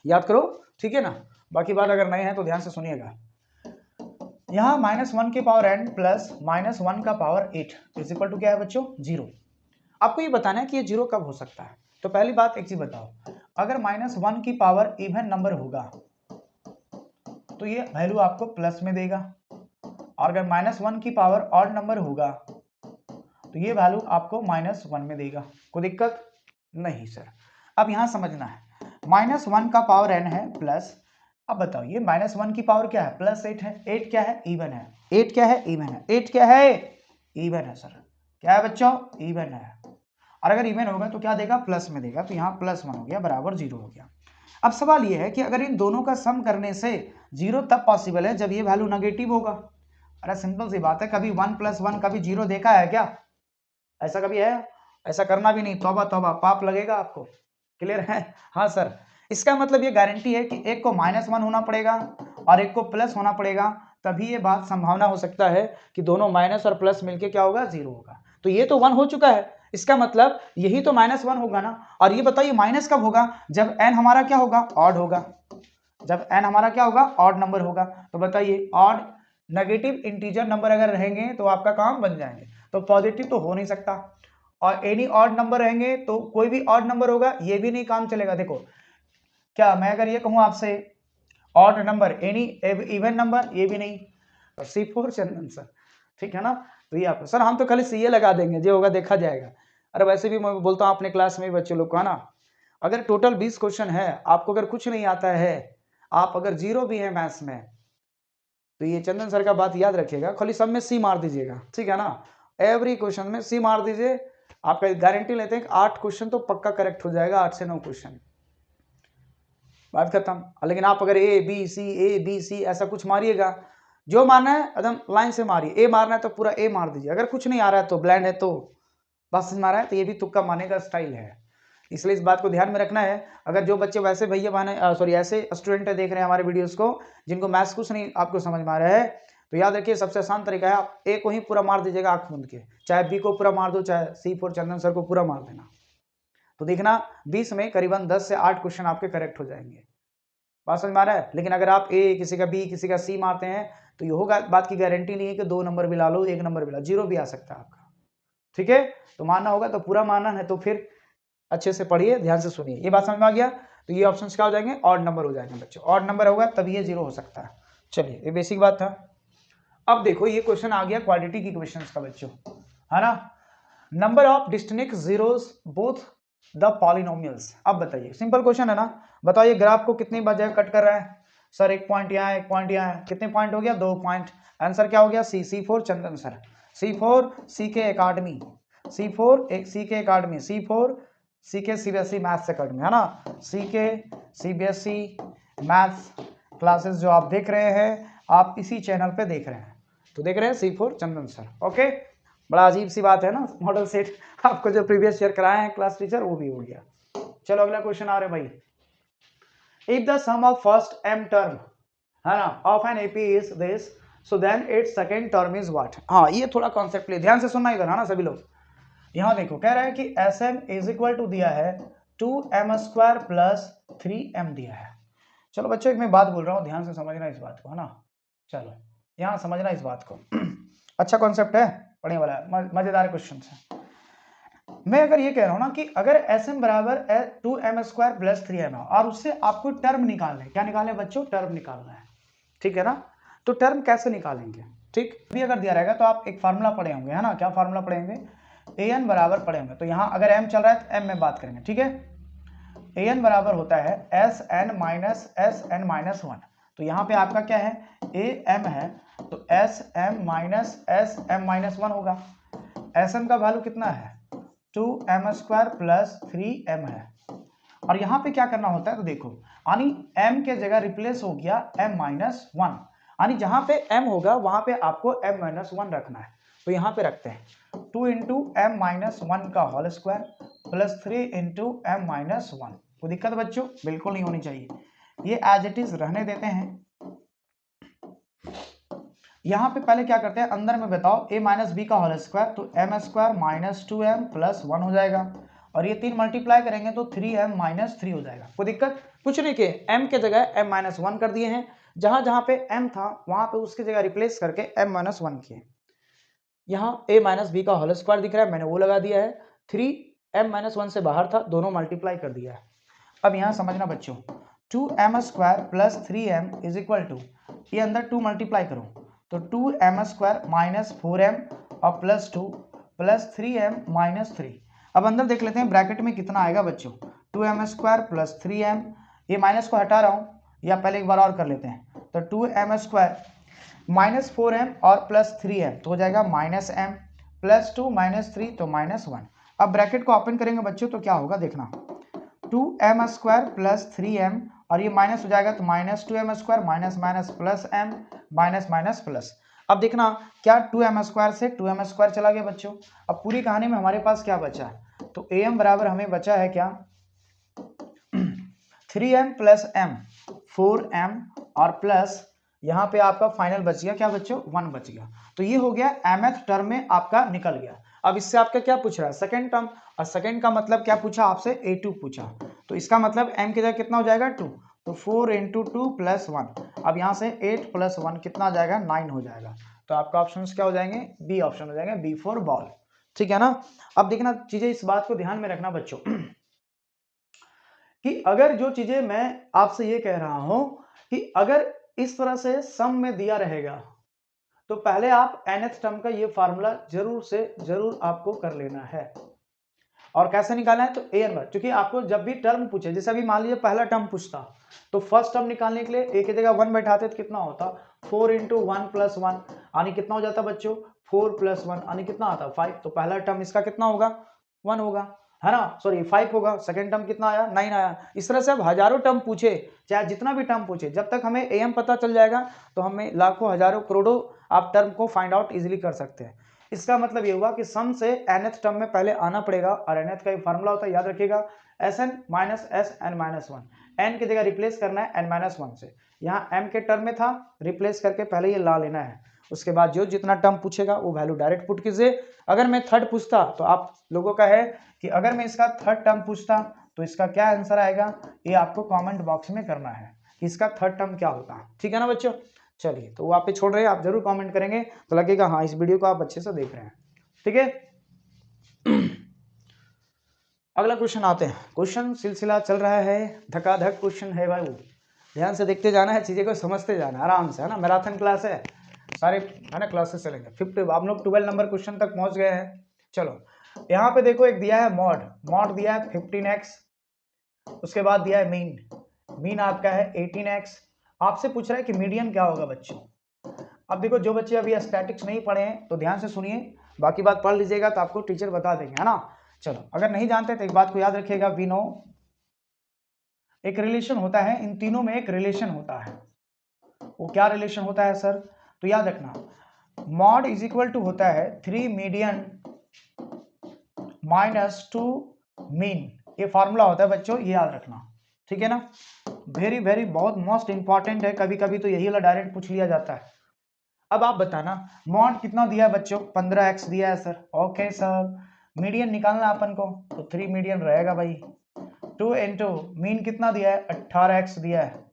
याद करो। ठीक है ना, बाकी बात अगर नए हैं तो ध्यान से सुनिएगा। यहाँ -1 की पावर n प्लस -1 का पावर 8 इज इक्वल टू क्या है बच्चों? 0। आपको ये बताना है कि ये 0 कब हो सकता है। तो पहली बात एक चीज बताओ, अगर -1 की पावर इवन नंबर होगा तो ये वैल्यू आपको प्लस में देगा, और अगर -1 की पावर ऑड नंबर होगा तो ये वैल्यू आपको -1 में देगा। कोई दिक्कत नहीं सर। अब यहां समझना है, -1 का पावर n है प्लस, अब बताओ ये -1 की पावर क्या है? +8 है। 8 क्या है? इवन है। 8 क्या है? इवन है। 8 क्या है? इवन है सर। क्या है बच्चों? इवन है। और अगर इवन होगा तो क्या देगा? प्लस में देगा। तो यहाँ +1 हो गया बराबर 0 हो गया। अब सवाल ये है कि अगर इन दोनों का सम करने से 0 तब पॉसिबल है जब ये वैल्यू नेगेटिव होगा। अरे सिंपल सी बात है, कभी 1 + 1 कभी 0 देखा है क्या? ऐसा कभी है? ऐसा करना भी नहीं, तौबा तौबा, पाप लगेगा आपको। क्लियर है? हाँ सर। इसका मतलब ये गारंटी है कि एक को -1 होना पड़ेगा और एक को प्लस होना पड़ेगा, तभी ये बात संभावना हो सकता है कि दोनों माइनस और प्लस मिलके क्या होगा? 0 होगा। तो ये तो 1 हो चुका है, इसका मतलब यही तो -1 होगा ना। और ये बताइए माइनस कब होगा? जब n हमारा क्या होगा? ऑड होगा। जब n हमारा क्या होगा? ऑड नंबर होगा। तो बताइए ऑड नेगेटिव इंटीजर नंबर अगर रहेंगे तो आपका काम बन जाएंगे, तो पॉजिटिव तो हो नहीं सकता। और एनी ऑड नंबर रहेंगे तो कोई भी ऑड नंबर होगा, ये भी नहीं काम चलेगा। देखो क्या मैं अगर ये कहूं आपसे odd number any even number, ये भी नहीं। तो C4 चंदन सर, ठीक है ना। तो ये आपको सर हम तो खाली CA लगा देंगे, जो होगा देखा जाएगा। अरे वैसे भी मैं बोलता हूँ अपने क्लास में बच्चे लोग को, है ना, अगर टोटल 20 क्वेश्चन है, आपको अगर कुछ नहीं आता है, आप अगर 0 भी है मैथ्स में, तो ये चंदन सर का बात याद रखिएगा, खाली सब में C मार दीजिएगा, ठीक है ना। एवरी क्वेश्चन में C मार दीजिए, आपका गारंटी लेते हैं कि 8 क्वेश्चन तो पक्का करेक्ट हो जाएगा, 8 से 9 क्वेश्चन, बात खत्म। लेकिन आप अगर A B C ऐसा कुछ मारिएगा, जो मारना है एकदम लाइन से मारिए। ए मारना है तो पूरा ए मार दीजिए, अगर कुछ नहीं आ रहा है तो ब्लैंड है तो बस मारा है, तो ये भी तुक्का मारने का स्टाइल है। इसलिए इस बात को ध्यान में रखना है। अगर जो बच्चे वैसे भैया बहने सॉरी ऐसे स्टूडेंट देख रहे हैं हमारे वीडियोस को, जिनको मैथ्स कुछ नहीं आपको समझ में आ रहा है, तो याद रखिए सबसे आसान तरीका है, आप ए को ही पूरा मार दीजिएगा आंख मूंद के, चाहे बी को पूरा मार दो, चाहे C4 चंदन सर को पूरा मार देना, तो देखना 20 में करीबन 10 से 8 क्वेश्चन आपके करेक्ट हो जाएंगे। बात समझ में आ रहा है। लेकिन अगर आप ए, किसी का बी, किसी का सी मारते हैं तो ये होगा, बात की गारंटी नहीं है कि 2 नंबर भी ला लो, 1 नंबर भी ला, 0 भी आ सकता है आपका, ठीक है। तो मानना होगा तो पूरा मानना है, तो फिर अच्छे से पढ़िए, ध्यान से सुनिए। ये बात समझ में आ गया? तो ये ऑप्शंस क्या हो जाएंगे? ऑड नंबर हो जाएंगे बच्चों, ऑड नंबर होगा तभी ये 0 हो सकता है, चलिए ये बेसिक बात था। अब देखो ये क्वेश्चन आ गया क्वाड्रेटिक इक्वेशंस का बच्चों, है ना। Number of distinct zeros both the polynomials. अब बताइए, सिंपल क्वेश्चन है ना। बताइए ग्राफ को कितनी बार कट कर रहा है सर? एक पॉइंट यहाँ, एक पॉइंट यहाँ है। कितने पॉइंट हो गया? 2 पॉइंट। आंसर क्या हो गया? C4 Chandan sir. C4 CK academy, C4 CK academy, C4 CK CBSE maths academy, है ना। CK CBSE मैथ्स क्लासेस जो आप देख रहे हैं, आप इसी चैनल पे देख रहे हैं। तो देख रहे हैं C4 चंदन सर। ओके, बड़ा अजीब सी बात है ना, मॉडल सेट आपको जो प्रीवियस ईयर कराए हैं क्लास टीचर वो भी हो गया। चलो अगला क्वेश्चन आ रहा है भाई। If the sum of first m term, है ना, of an AP is this, so then its second term is what. हाँ ये थोड़ा कॉन्सेप्ट ले ध्यान से सुनना इधर, है ना सभी लोग। यहाँ देखो कह रहा है कि Sm इज इक्वल टू दिया है 2m² प्लस 3m दिया है। चलो बच्चों एक मैं बात बोल रहा हूँ, ध्यान से समझना इस बात को, है ना। चलो यहाँ समझना इस बात को अच्छा कॉन्सेप्ट है, पढ़ने वाला है, मजेदार क्वेश्चन है। मैं अगर ये कह रहा हूं ना कि अगर Sm बराबर 2m² प्लस 3m और उससे आपको टर्म निकालना है, क्या निकालना है बच्चों? टर्म निकालना है, ठीक है ना। तो टर्म कैसे निकालेंगे? ठीक, भी अगर दिया रहेगा तो आप एक फार्मूला पढ़े होंगे, है ना। क्या फार्मूला पढ़ेंगे? an बराबर पढ़े होंगे। तो यहाँ अगर m चल रहा है तो m में बात करेंगे, ठीक है। an बराबर होता है Sn माइनस 1। तो यहाँ पे आपका क्या है? am है, तो Sm माइनस Sm माइनस 1 होगा। Sm का वैल्यू कितना है? 2m² प्लस 3m है। और यहाँ पे क्या करना होता है? तो देखो यानी m के जगह रिप्लेस हो गया m माइनस 1, यानी जहां पे m होगा वहां पे आपको m माइनस 1 रखना है। तो यहाँ पे रखते हैं 2 इंटू m माइनस 1 का whole square plus 3 into m minus 1। कोई दिक्कत बच्चों? बिल्कुल नहीं होनी चाहिए, ये एज इट इज रहने देते हैं। यहाँ पे पहले क्या करते हैं, अंदर में बताओ a माइनस बी का होल स्क्वायर, तो m² माइनस 2m प्लस 1 हो जाएगा। और ये 3 मल्टीप्लाई करेंगे तो 3m माइनस 3 हो जाएगा। कोई दिक्कत? कुछ नहीं किए, m के जगह m माइनस 1 कर दिए हैं। जहां जहां पे m था वहां पे उसकी जगह रिप्लेस करके m माइनस 1 किए। यहाँ a माइनस बी का होल स्क्वायर दिख रहा है, मैंने वो लगा दिया है। 3m माइनस 1 से बाहर था, दोनों मल्टीप्लाई कर दिया है। अब यहाँ समझना बच्चों, 2m² plus 3m is equal to, ये अंदर 2 मल्टीप्लाई करो तो 2m² माइनस 4m और प्लस 2 प्लस 3m माइनस 3। अब अंदर देख लेते हैं ब्रैकेट में कितना आएगा बच्चों। 2m² प्लस 3m, ये माइनस को हटा रहा हूँ, या पहले एक बार और कर लेते हैं। तो 2m² माइनस 4m और प्लस 3m तो हो जाएगा माइनस m, प्लस 2 माइनस 3 तो माइनस 1। अब ब्रैकेट को ओपन करेंगे बच्चों तो क्या होगा देखना, 2m² प्लस 3m और ये माइनस हो जाएगा तो minus 2m² minus minus plus m minus minus plus. अब देखना क्या 2m² से 2m² चला गया बच्चों। अब पूरी कहानी में हमारे पास क्या बचा? तो am बराबर हमें बचा है क्या? 3m प्लस m 4m और प्लस यहाँ पे आपका फाइनल बच गया क्या बच्चों? 1 बच गया। तो ये हो गया mth टर्म में आपका निकल गया। अब इससे आपका क्या पूछ रहा है? Second term. और सेकंड का मतलब क्या पूछा आपसे? a2 पूछा। तो इसका मतलब m की जगह कितना हो जाएगा? 2। तो 4 इंटू 2 प्लस 1। अब यहाँ से 8 प्लस 1 कितना आ जाएगा? 9 हो जाएगा। तो आपका ऑप्शन क्या हो जाएंगे? बी ऑप्शन हो जाएगा, बी फॉर बॉल, ठीक है ना। अब देखना चीजें, इस बात को ध्यान में रखना बच्चों कि अगर जो चीजें मैं आपसे ये कह रहा हूं कि अगर इस तरह से सम में दिया रहेगा तो पहले आप nth टर्म का ये फार्मूला जरूर से जरूर आपको कर लेना है। और कैसे निकालना है? तो an, क्योंकि आपको जब भी टर्म पूछे, जैसे अभी मान लीजिए पहला टर्म पूछता तो फर्स्ट टर्म निकालने के लिए a की जगह 1 बैठाते तो कितना होता? 4 इंटू 1 प्लस 1 यानी कितना हो जाता बच्चों? 4 प्लस 1 यानी कितना आता? 5। तो पहला टर्म इसका कितना होगा? 1 होगा, है ना, सॉरी 5 होगा। सेकंड टर्म कितना आया? 9 आया। इस तरह से अब हजारों टर्म पूछे, चाहे जितना भी टर्म पूछे, जब तक हमें am पता चल जाएगा तो हमें लाखों हजारों करोड़ों आप टर्म को फाइंड आउट इजीली कर सकते हैं। इसका मतलब ये हुआ कि सम से nth टर्म में पहले आना पड़ेगा, और nth का एक फार्मूला होता है, याद रखिएगा, Sn minus Sn minus 1। n की जगह रिप्लेस करना है n माइनस 1 से। यहाँ m के टर्म में था, रिप्लेस करके पहले ये ला लेना है। उसके बाद जो जितना टर्म पूछेगा वो वैल्यू डायरेक्ट पुट कीजिए। अगर मैं थर्ड पूछता तो आप लोगों का है कि अगर मैं इसका थर्ड टर्म पूछता तो इसका क्या आंसर आएगा, ये आपको कमेंट बॉक्स में करना है कि इसका थर्ड टर्म क्या होता है, ठीक है ना बच्चों। चलिए, तो वो आप पे छोड़ रहे हैं, आप जरूर कमेंट करेंगे तो लगेगा हाँ इस वीडियो को आप अच्छे से देख रहे हैं, ठीक है। अगला क्वेश्चन आते हैं। क्वेश्चन सिलसिला चल रहा है, धकाधक क्वेश्चन है भाई वो। ध्यान से देखते जाना है, चीज़ें को समझते जाना आराम से, है ना। मैराथन क्लास है, सारे है ना क्लासेस चलेंगे। 50 हम लोग 12 नंबर क्वेश्चन तक पहुंच गए हैं। चलो यहाँ पे देखो, एक दिया है मॉड दिया है 15x, उसके बाद दिया है मीन आपका है 18x। आपसे पूछ रहा है कि मीडियन क्या होगा बच्चों। अब देखो, जो बच्चे अभी स्टैटिक्स नहीं पढ़े हैं तो ध्यान से सुनिए, बाकी बात पढ़ लीजिएगा तो आपको टीचर बता देंगे, है ना। चलो, अगर नहीं जानते तो एक बात को याद रखिएगा, वी नो एक रिलेशन होता है, इन तीनों में एक रिलेशन होता है। वो क्या रिलेशन होता है सर? तो याद रखना, मॉड इज इक्वल टू होता है 3 मीडियन माइनस 2 मीन। ये फॉर्मूला होता है बच्चों, ये याद रखना, ठीक है ना। वेरी वेरी बहुत मोस्ट इंपॉर्टेंट है, कभी कभी तो यही वाला डायरेक्ट पूछ लिया जाता है। अब आप बताना, मॉड कितना दिया है बच्चों? 15x दिया है सर। ओके सर, मीडियन निकालना अपन को, तो 3 मीडियन रहेगा भाई। 2 इंटू मीन कितना दिया है? 18x दिया है,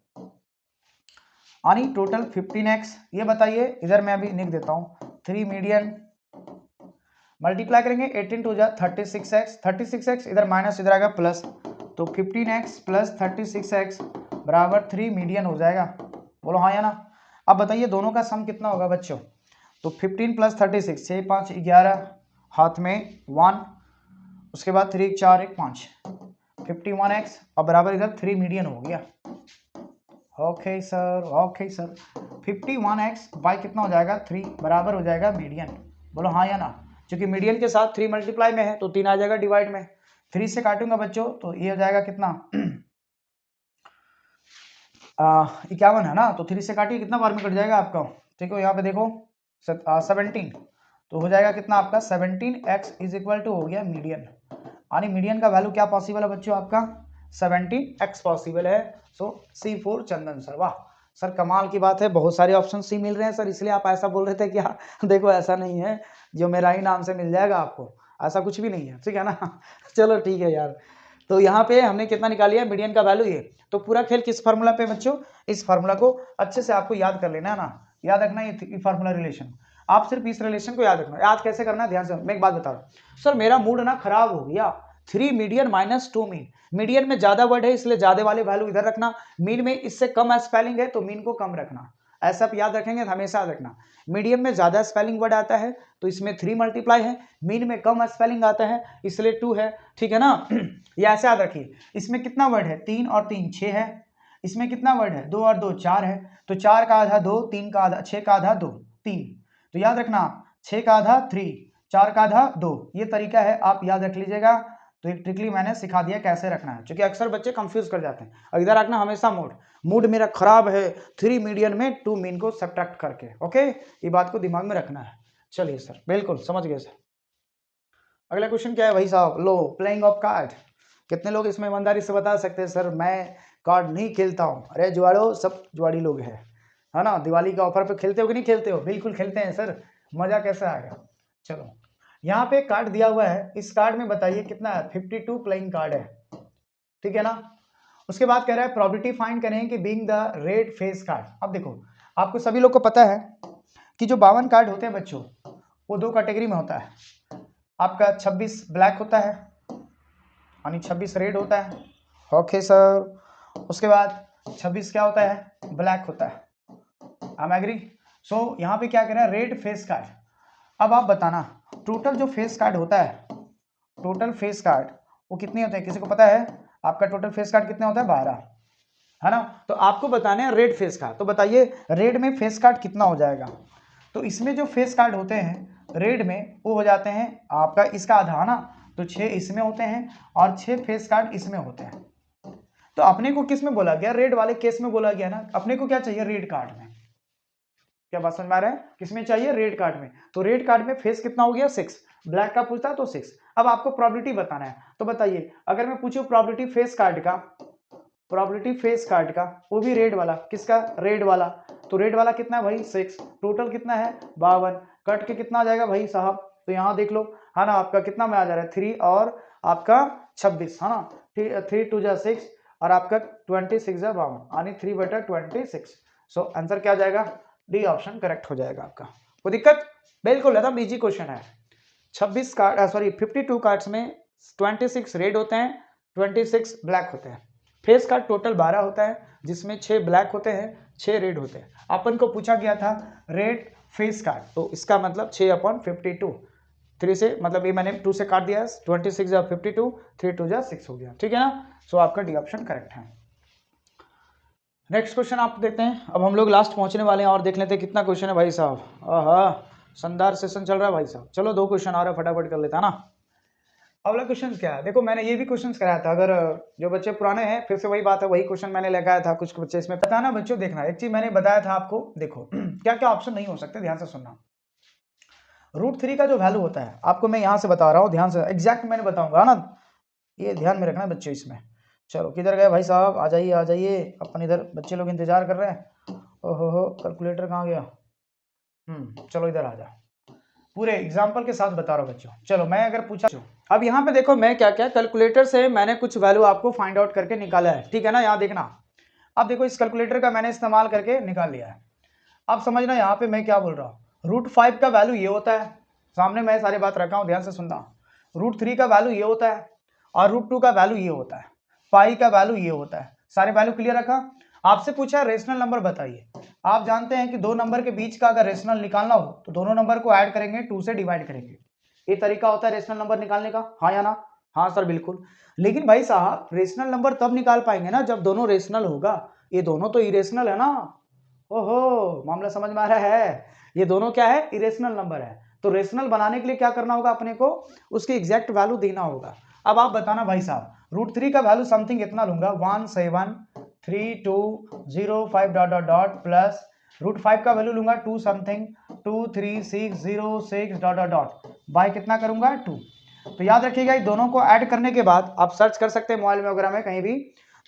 यानी टोटल 15x। ये बताइए, इधर मैं अभी लिख देता हूँ, 3 मीडियन मल्टीप्लाई करेंगे 18 टू जा 36x, 36x इधर माइनस इधर आएगा प्लस, तो 15x प्लस 36x बराबर 3 मीडियन हो जाएगा। बोलो हाँ या ना। अब बताइए दोनों का सम कितना होगा बच्चों? तो 15 प्लस 36, 6 5 11, हाथ में 1, उसके बाद 3 4 1 5, 51x और बराबर इधर 3 मीडियन हो गया। Okay sir, okay sir, 51x by कितना हो जाएगा? 3 बराबर हो जाएगा मीडियन। बोलो हाँ या ना। क्योंकि मीडियन के साथ 3 मल्टीप्लाई में है तो 3 आ जाएगा डिवाइड में। 3 से काटूंगा बच्चों तो ये हो जाएगा कितना 51 है ना, तो 3 से काटिए कितना बार में कट जाएगा आपका? ठीक है, यहाँ पे देखो 17, तो हो जाएगा कितना आपका 17x इज इक्वल टू हो गया मीडियन। यानी मीडियन का वैल्यू क्या पॉसिबल है बच्चों आपका? 17x पॉसिबल है। सो C4 चंदन सर। वाह सर, कमाल की बात है, बहुत सारे ऑप्शन सी मिल रहे हैं सर, इसलिए आप ऐसा बोल रहे थे क्या? देखो ऐसा नहीं है, जो मेरा ही नाम से मिल जाएगा आपको, ऐसा कुछ भी नहीं है, ठीक है ना। चलो ठीक है यार। तो यहाँ पे हमने कितना निकालिया है मीडियन का वैल्यू ये। तो पूरा खेल किस फार्मूला पे बच्चों? इस फार्मूला को अच्छे से आपको याद कर लेना है ना, याद रखना ये फार्मूला रिलेशन। आप सिर्फ इस रिलेशन को याद रखना। याद कैसे करना है ध्यान से। मैं एक बात बता रहा हूँ सर, मेरा मूड ना खराब हो गया, 3 मीडियन माइनस 2 मीन। मीडियन में ज्यादा वर्ड है इसलिए ज्यादा वाले वैल्यू इधर रखना, मीन में इससे कम स्पेलिंग है तो मीन को कम रखना। ऐसा आप याद रखेंगे तो हमेशा याद रखना। मीडियम में ज्यादा स्पेलिंग वर्ड आता है तो इसमें 3 मल्टीप्लाई है, मीन में कम स्पेलिंग आता है इसलिए 2 है, ठीक है ना। ये ऐसे याद रखिए। इसमें कितना वर्ड है? 3 और 3 6 है। इसमें कितना वर्ड है? 2 और 2 4 है। तो 4 का आधा 2, 3 का आधा 6 का आधा 2 3। तो याद रखना 6 का आधा 3, 4 का आधा 2, ये तरीका है, आप याद रख लीजिएगा। तो एक ट्रिकली मैंने सिखा दिया कैसे रखना है, क्योंकि अक्सर बच्चे कंफ्यूज कर जाते हैं। और इधर रखना हमेशा मूड मेरा खराब है, 3 मीडियन में 2 मीन को सब्ट्रैक्ट करके। ओके, ये बात को दिमाग में रखना है। चलिए सर, बिल्कुल समझ गए सर। अगला क्वेश्चन क्या है भाई साहब? लो, प्लेइंग ऑफ कार्ड। कितने लोग इसमें ईमानदारी से बता सकते हैं सर मैं कार्ड नहीं खेलता हूँ? अरे जुआड़ो, सब जुआड़ी लोग हैं, है ना। दिवाली के ऑफर पे खेलते हो कि नहीं खेलते हो? बिल्कुल खेलते हैं सर, मजा कैसा आएगा। चलो, यहाँ पे कार्ड दिया हुआ है, इस कार्ड में बताइए कितना है? 52 प्लेइंग कार्ड है, ठीक है ना। उसके बाद कह रहा है प्रोबेबिलिटी फाइंड करें कि being the red face card. अब देखो, आपको सभी लोग को पता है कि जो 52 कार्ड होते हैं बच्चों, वो 2 कैटेगरी में होता है। आपका 26 ब्लैक होता है, यानी 26 रेड होता है। Okay sir. उसके बाद 26 क्या होता है? ब्लैक होता है। I am agree. सो यहाँ पे क्या कह रहा है? Red face card. अब आप बताना, टोटल जो फेस कार्ड होता है, टोटल फेस कार्ड वो कितने होते हैं? किसी को पता है आपका टोटल फेस कार्ड कितने होता है? 12, है ना। तो आपको बताने हैं रेड फेस कार्ड। तो बताइए रेड में फेस कार्ड कितना हो जाएगा? तो इसमें जो फेस कार्ड होते हैं रेड में, वो हो जाते हैं आपका इसका आधा ना, तो 6 इसमें होते हैं और 6 फेस कार्ड इसमें होते हैं। तो अपने को किस में बोला गया? रेड वाले केस में बोला गया ना। अपने को क्या चाहिए? रेड कार्ड में। क्या बात समझ में आ रहा है? किसमें चाहिए? रेड कार्ड में। तो रेड कार्ड में फेस कितना हो गया? 6। ब्लैक का पूछता तो 6। अब आपको प्रोबेबिलिटी बताना है, तो बताइए अगर मैं पूछूं प्रोबेबिलिटी फेस कार्ड का, प्रोबेबिलिटी फेस कार्ड का, वो भी रेड वाला, किसका? रेड वाला। तो रेड वाला कितना है भाई? 6। टोटल कितना है? 52। कट के कितना आ जाएगा भाई साहब? तो यहाँ देख लो, है ना, आपका कितना में आ जा रहा है? 3 और आपका 26, है ना। 3 2 जा 6 और आपका 26 जा 52, यानी 3/26। सो आंसर क्या आ जाएगा? डी ऑप्शन करेक्ट हो जाएगा आपका। कोई दिक्कत? बिल्कुल एकदम इजी क्वेश्चन है। 26 कार्ड 52 कार्ड्स में 26 रेड होते हैं, 26 ब्लैक होते हैं। फेस कार्ड टोटल 12 होता है, जिसमें 6 ब्लैक होते हैं, 6 रेड होते हैं। अपन को पूछा गया था रेड फेस कार्ड, तो इसका मतलब 6/52, 3 से मतलब ये मैंने 2 से काट दिया, 26 या 52, 3 2 जा 6 हो गया, ठीक है ना। सो आपका डी ऑप्शन करेक्ट है। नेक्स्ट क्वेश्चन आप देखते हैं। अब हम लोग लास्ट पहुंचने वाले हैं और देख लेते हैं कितना क्वेश्चन है भाई साहब। आहा, शानदार सेशन चल रहा है भाई साहब। चलो 2 क्वेश्चन आ रहा है, फटाफट कर लेता है ना। अगला क्वेश्चन क्या है, देखो मैंने ये भी क्वेश्चन कराया था, अगर जो बच्चे पुराने हैं फिर से वही बात है, वही क्वेश्चन मैंने लगाया था। कुछ बच्चे इसमें पता ना बच्चों, देखना एक चीज मैंने बताया था आपको, देखो क्या क्या ऑप्शन नहीं हो सकते, ध्यान से सुनना। √3 का जो वैल्यू होता है, आपको मैं यहाँ से बता रहा हूँ, ध्यान से एग्जैक्ट मैंने बताऊंगा ना, ये ध्यान में रखना बच्चों इसमें। चलो किधर गए भाई साहब, आ जाइए आ जाइए, अपन इधर बच्चे लोग इंतजार कर रहे हैं। ओहो कैलकुलेटर कहाँ गया। चलो इधर आ जा, पूरे एग्जाम्पल के साथ बता रहा हूँ बच्चों। चलो मैं अगर पूछा, अब यहाँ पे देखो मैं क्या क्या कैलकुलेटर से मैंने कुछ वैल्यू आपको फाइंड आउट करके निकाला है, ठीक है ना। यहाँ देखना, अब देखो इस कैलकुलेटर का मैंने इस्तेमाल करके निकाल लिया है। अब समझना यहाँ पे मैं क्या बोल रहा हूँ। √5 का वैल्यू ये होता है, सामने मैं सारी बात रखा हूँ, ध्यान से सुनना। √3 का वैल्यू ये होता है, और √2 का वैल्यू ये होता है, पाई का वैल्यू ये होता है। सारे वैल्यू क्लियर रखा। आपसे पूछा रेशनल नंबर बताइए। आप जानते हैं कि 2 नंबर के बीच का अगर रेशनल निकालना हो तो दोनों नंबर को ऐड करेंगे, 2 से डिवाइड करेंगे। ये तरीका होता है रेशनल नंबर निकालने का, हाँ या ना। हाँ सर बिल्कुल। लेकिन भाई साहब रेशनल नंबर तब निकाल पाएंगे ना जब दोनों रेशनल होगा, ये दोनों तो इरेशनल है ना। ओहो मामला समझ में आ रहा है, ये दोनों क्या है, इरेशनल नंबर है। तो रेशनल बनाने के लिए क्या करना होगा अपने को, उसकी एग्जैक्ट वैल्यू देना होगा। अब आप बताना भाई साहब, √3 का वैल्यू समथिंग इतना लूंगा 17320 डॉट डॉट डॉट प्लस √5 का वैल्यू लूंगा 2 something 23606 dot dot dot by कितना करूंगा 2। तो याद रखिएगा ये दोनों को ऐड करने के बाद आप सर्च कर सकते हैं मोबाइल में वगैरह में कहीं भी,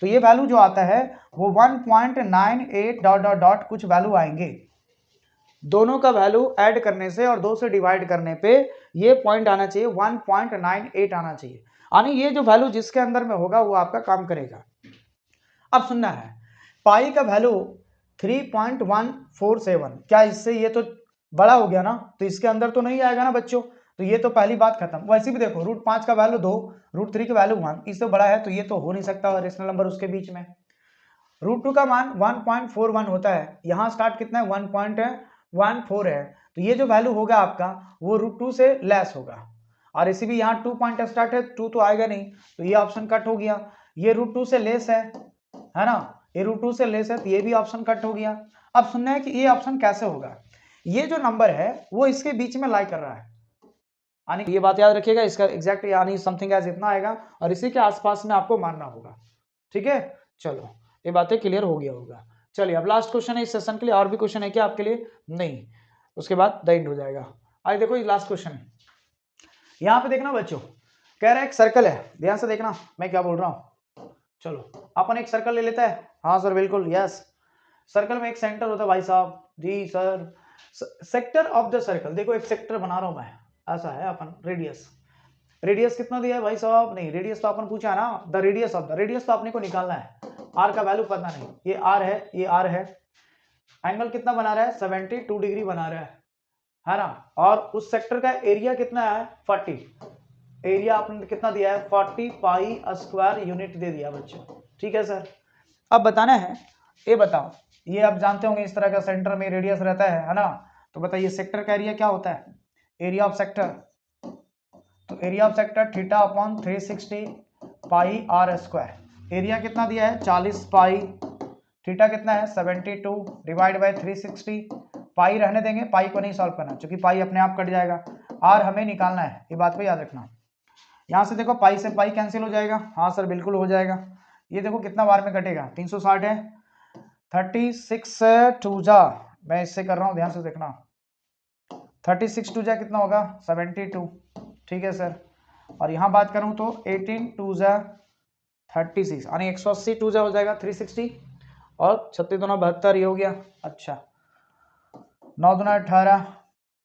तो ये वैल्यू जो आता है वो 1.98 डॉट डॉट डॉट कुछ वैल्यू आएंगे। दोनों का वैल्यू ऐड करने से और 2 से डिवाइड करने पे ये पॉइंट आना चाहिए 1.98 आना चाहिए, यानी ये जो वैल्यू जिसके अंदर में होगा वो आपका काम करेगा। अब सुनना है, पाई का वैल्यू 3.147, क्या इससे ये तो बड़ा हो गया ना, तो इसके अंदर तो नहीं आएगा ना बच्चों, तो ये तो पहली बात खत्म। वैसे भी देखो √5 का वैल्यू 2, √3 का वैल्यू 1, इससे बड़ा है तो ये तो हो नहीं सकता रेशनल नंबर उसके बीच में। √2 का मान 1.41 होता है, यहाँ स्टार्ट कितना है 1.14 है, तो ये जो वैल्यू होगा आपका वो √2 से लेस होगा। और इसी भी यहाँ 2 पॉइंट स्टार्ट है, 2 तो आएगा नहीं, तो ये ऑप्शन कट हो गया। ये √2 से लेस है ना, ये √2 से लेस है तो ये भी ऑप्शन कट हो गया। अब सुनना है कि ये ऑप्शन कैसे होगा, ये जो नंबर है वो इसके बीच में लाई कर रहा है, यानी ये बात याद रखिएगा, इसका एग्जैक्ट यानी समथिंग एज इतना आएगा और इसी के आसपास में आपको मानना होगा, ठीक है। चलो ये बातें क्लियर हो गया होगा। चलिए अब लास्ट क्वेश्चन है इस सेशन के लिए, और भी क्वेश्चन है क्या आपके लिए, नहीं, उसके बाद द एंड हो जाएगा। आज देखो ये लास्ट क्वेश्चन है, यहाँ पे देखना बच्चों, कह रहा है एक सर्कल है, ध्यान से देखना मैं क्या बोल रहा हूँ। चलो अपन एक सर्कल ले लेता है, हाँ सर बिल्कुल यस। सर्कल में एक सेंटर होता है भाई साहब, जी sir, sector of the circle, देखो एक सेक्टर बना रहा हूं मैं, ऐसा है अपन रेडियस, रेडियस कितना दिया है भाई साहब, नहीं रेडियस तो अपन पूछा ना, the radius of the, radius तो अपने को निकालना है, आर का वैल्यू पता नहीं, ये आर है, ये आर है, एंगल कितना बना रहा है 72 डिग्री बना रहा है ना, और उस सेक्टर का एरिया कितना है 40, एरिया आपने कितना दिया है 40 पाई स्क्वायर यूनिट दे दिया बच्चों, ठीक है सर। अब बताना है, ये बताओ, ये आप जानते होंगे इस तरह का सेंटर में रेडियस रहता है ना, तो बताइए सेक्टर का एरिया क्या होता है, एरिया ऑफ सेक्टर, तो area of sector theta upon 360 pi r square, area कितना दिया है 40 पाई, थीटा कितना है 72 डिवाइड बाय 360, पाई रहने देंगे, पाई को नहीं सॉल्व करना क्योंकि पाई अपने आप कट जाएगा, आर हमें निकालना है, ये बात को याद रखना। यहाँ से देखो पाई से पाई कैंसिल हो जाएगा, हाँ सर बिल्कुल हो जाएगा। ये देखो कितना बार में कटेगा 360 है, 36 टू जा, मैं इससे कर रहा हूँ ध्यान से देखना, 36 टू जा कितना होगा 72, ठीक है सर। और यहाँ बात करूँ तो 18 टू जा 36, यानी 180 टू जा हो जाएगा 360, और 36 दूना 72 ये हो गया, अच्छा 9 दूना 18,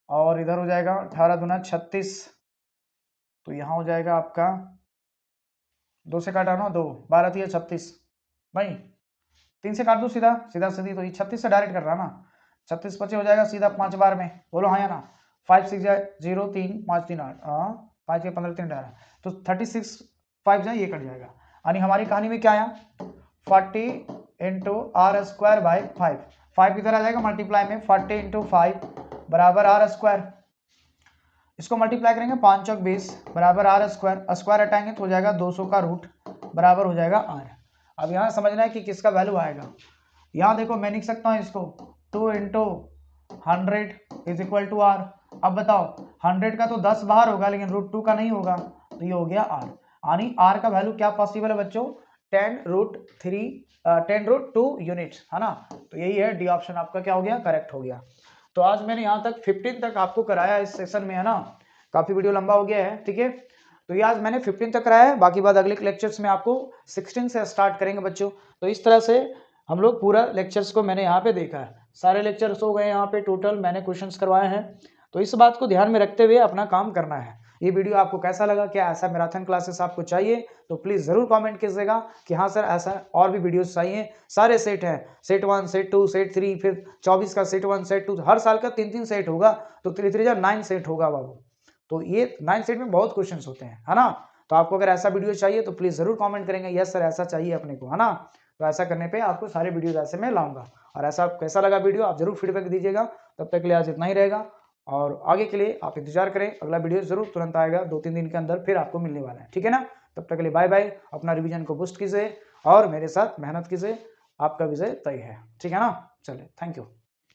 और इधर हो जाएगा 18 दूना 36, तो यहाँ हो जाएगा आपका 2 से काटा ना 2, 12 3 36, भाई 3 से काट दो सीधा सीधा सीधी, तो ये 36 से डायरेक्ट कर रहा ना, 36 25 हो जाएगा सीधा 5 बार में, बोलो हाँ या ना, 5 6 जाए 0 3 5 3 8, 5 के 15 3 18, तो 36 5 जाए ये कट जाएगा, यानी हमारी कहानी में क्या आया 40 इंटू आर स्क्वायर बाई 5, 5 इधर आ जाएगा मल्टीप्लाई में, 40 इंटू 5 बराबर आर स्क्वायर, इसको मल्टीप्लाई करेंगे 5 चौक 20 बराबर आर स्क्वायर, स्क्वायर हटाएंगे तो हो जाएगा 200 का रूट बराबर हो जाएगा आर। अब यहाँ समझना है कि किसका वैल्यू आएगा। यहाँ देखो मैं लिख सकता हूँ इसको 2 into 100 is equal to r. अब बताओ 100 का तो 10 बाहर होगा लेकिन रूट 2 का नहीं होगा, तो ये हो गया आर। यानी आर का वैल्यू क्या पॉसिबल है बच्चों, 10 रूट 2 यूनिट्स, है ना। तो यही है, डी ऑप्शन आपका क्या हो गया, करेक्ट हो गया। तो आज मैंने यहाँ तक 15 तक आपको कराया इस सेशन में, है ना। काफी वीडियो लंबा हो गया है, ठीक है। तो ये आज मैंने 15 तक कराया है, बाकी बात अगले लेक्चर्स में आपको 16 से स्टार्ट करेंगे बच्चों। तो इस तरह से हम लोग पूरा लेक्चर्स को मैंने यहाँ पे देखा है, सारे लेक्चर्स हो गए यहाँ पे, टोटल मैंने क्वेश्चंस करवाए हैं। तो इस बात को ध्यान में रखते हुए अपना काम करना है। ये वीडियो आपको कैसा लगा, क्या ऐसा मैराथन क्लासेस आपको चाहिए, तो प्लीज़ ज़रूर कमेंट कीजिएगा कि हाँ सर ऐसा और भी वीडियोस चाहिए। सारे सेट हैं, सेट 1, सेट 2, सेट 3, फिर 24 का सेट 1, सेट 2, हर साल का 3-3 सेट होगा, तो 3 9 सेट होगा बाबू। तो ये 9 सेट में बहुत क्वेश्चन होते हैं, है ना। तो आपको अगर ऐसा वीडियो चाहिए तो प्लीज़ ज़रूर कॉमेंट करेंगे, यस सर ऐसा चाहिए अपने को, है ना। तो ऐसा करने पर आपको सारे वीडियोज ऐसे मैं लाऊंगा। और ऐसा कैसा लगा वीडियो आप जरूर फीडबैक दीजिएगा। तब तक के लिए आज इतना ही रहेगा, और आगे के लिए आप इंतजार करें, अगला वीडियो जरूर तुरंत आएगा, 2-3 दिन के अंदर फिर आपको मिलने वाला है, ठीक है ना। तब तक के लिए बाय बाय, अपना रिवीजन को बूस्ट कीजिए और मेरे साथ मेहनत कीजिए, आपका विजय तय है, ठीक है ना। चलिए, थैंक यू।